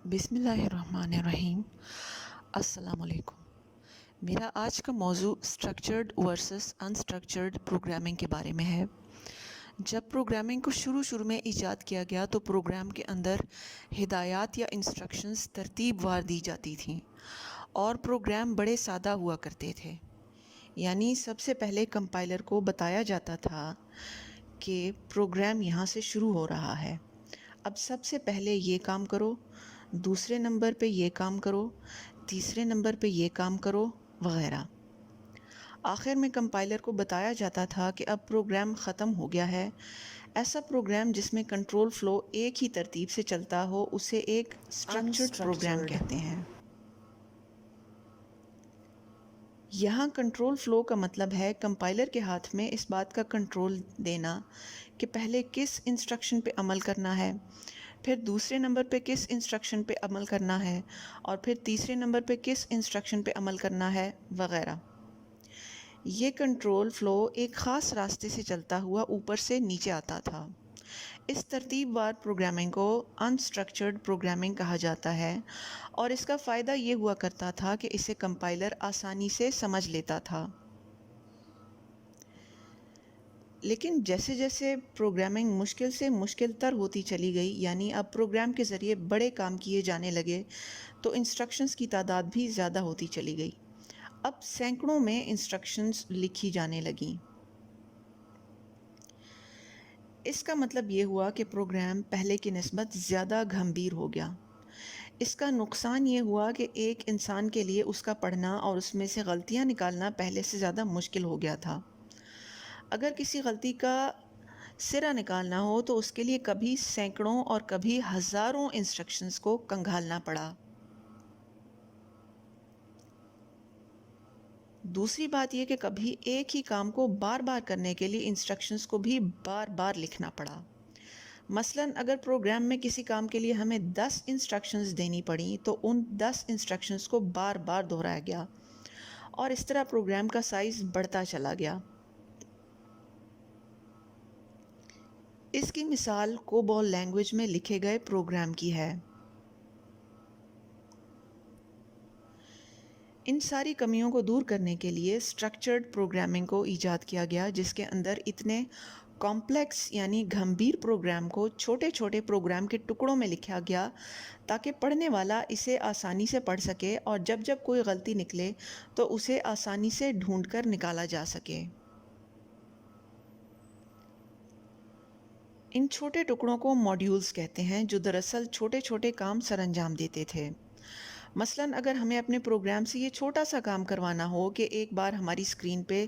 بسم اللہ الرحمن الرحیم۔ السلام علیکم۔ میرا آج کا موضوع اسٹرکچرڈ ورسز انسٹرکچرڈ پروگرامنگ کے بارے میں ہے۔ جب پروگرامنگ کو شروع میں ایجاد کیا گیا تو پروگرام کے اندر ہدایات یا انسٹرکشنز ترتیب وار دی جاتی تھیں اور پروگرام بڑے سادہ ہوا کرتے تھے۔ یعنی سب سے پہلے کمپائلر کو بتایا جاتا تھا کہ پروگرام یہاں سے شروع ہو رہا ہے، اب سب سے پہلے یہ کام کرو، دوسرے نمبر پہ یہ کام کرو، تیسرے نمبر پہ یہ کام کرو وغیرہ۔ آخر میں کمپائلر کو بتایا جاتا تھا کہ اب پروگرام ختم ہو گیا ہے۔ ایسا پروگرام جس میں کنٹرول فلو ایک ہی ترتیب سے چلتا ہو اسے ایک اسٹرکچرڈ پروگرام کہتے ہیں۔ یہاں کنٹرول فلو کا مطلب ہے کمپائلر کے ہاتھ میں اس بات کا کنٹرول دینا کہ پہلے کس انسٹرکشن پہ عمل کرنا ہے، پھر دوسرے نمبر پہ کس انسٹرکشن پہ عمل کرنا ہے، اور پھر تیسرے نمبر پہ کس انسٹرکشن پہ عمل کرنا ہے وغیرہ۔ یہ کنٹرول فلو ایک خاص راستے سے چلتا ہوا اوپر سے نیچے آتا تھا۔ اس ترتیب وار پروگرامنگ کو انسٹرکچرڈ پروگرامنگ کہا جاتا ہے، اور اس کا فائدہ یہ ہوا کرتا تھا کہ اسے کمپائلر آسانی سے سمجھ لیتا تھا۔ لیکن جیسے جیسے پروگرامنگ مشکل سے مشکل تر ہوتی چلی گئی، یعنی اب پروگرام کے ذریعے بڑے کام کیے جانے لگے، تو انسٹرکشنز کی تعداد بھی زیادہ ہوتی چلی گئی۔ اب سینکڑوں میں انسٹرکشنز لکھی جانے لگیں۔ اس کا مطلب یہ ہوا کہ پروگرام پہلے کی نسبت زیادہ گھمبیر ہو گیا۔ اس کا نقصان یہ ہوا کہ ایک انسان کے لیے اس کا پڑھنا اور اس میں سے غلطیاں نکالنا پہلے سے زیادہ مشکل ہو گیا تھا۔ اگر کسی غلطی کا سرا نکالنا ہو تو اس کے لیے کبھی سینکڑوں اور کبھی ہزاروں انسٹرکشنز کو کنگھالنا پڑا۔ دوسری بات یہ کہ کبھی ایک ہی کام کو بار بار کرنے کے لیے انسٹرکشنز کو بھی بار بار لکھنا پڑا۔ مثلاً اگر پروگرام میں کسی کام کے لیے ہمیں 10 انسٹرکشنز دینی پڑیں تو ان 10 انسٹرکشنز کو بار بار دہرایا گیا، اور اس طرح پروگرام کا سائز بڑھتا چلا گیا۔ اس کی مثال کوبول لینگویج میں لکھے گئے پروگرام کی ہے۔ ان ساری کمیوں کو دور کرنے کے لیے اسٹرکچرڈ پروگرامنگ کو ایجاد کیا گیا، جس کے اندر اتنے کمپلیکس یعنی گھمبیر پروگرام کو چھوٹے چھوٹے پروگرام کے ٹکڑوں میں لکھا گیا تاکہ پڑھنے والا اسے آسانی سے پڑھ سکے، اور جب جب کوئی غلطی نکلے تو اسے آسانی سے ڈھونڈ کر نکالا جا سکے۔ ان چھوٹے ٹکڑوں کو ماڈیولز کہتے ہیں، جو دراصل چھوٹے چھوٹے کام سر انجام دیتے تھے۔ مثلاً اگر ہمیں اپنے پروگرام سے یہ چھوٹا سا کام کروانا ہو کہ ایک بار ہماری اسکرین پہ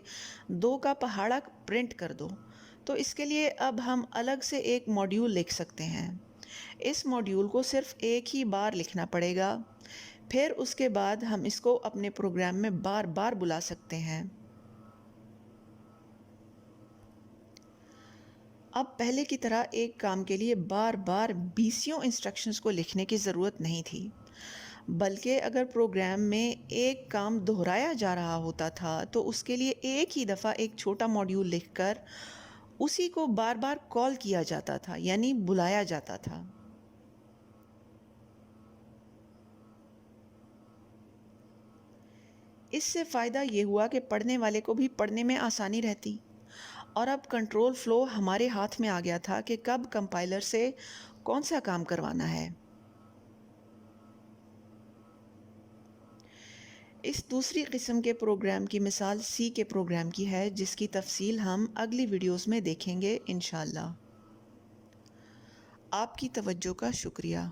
2 کا پہاڑا پرنٹ کر دو، تو اس کے لیے اب ہم الگ سے ایک ماڈیول لکھ سکتے ہیں۔ اس ماڈیول کو صرف ایک ہی بار لکھنا پڑے گا، پھر اس کے بعد ہم اس کو اپنے پروگرام میں بار بار بلا سکتے ہیں۔ اب پہلے کی طرح ایک کام کے لیے بار بار 20 انسٹرکشنز کو لکھنے کی ضرورت نہیں تھی، بلکہ اگر پروگرام میں ایک کام دہرایا جا رہا ہوتا تھا تو اس کے لیے ایک ہی دفعہ ایک چھوٹا ماڈیول لکھ کر اسی کو بار بار کال کیا جاتا تھا، یعنی بلایا جاتا تھا۔ اس سے فائدہ یہ ہوا کہ پڑھنے والے کو بھی پڑھنے میں آسانی رہتی، اور اب کنٹرول فلو ہمارے ہاتھ میں آ گیا تھا کہ کب کمپائلر سے کون سا کام کروانا ہے۔ اس دوسری قسم کے پروگرام کی مثال سی کے پروگرام کی ہے، جس کی تفصیل ہم اگلی ویڈیوز میں دیکھیں گے انشاءاللہ۔ آپ کی توجہ کا شکریہ۔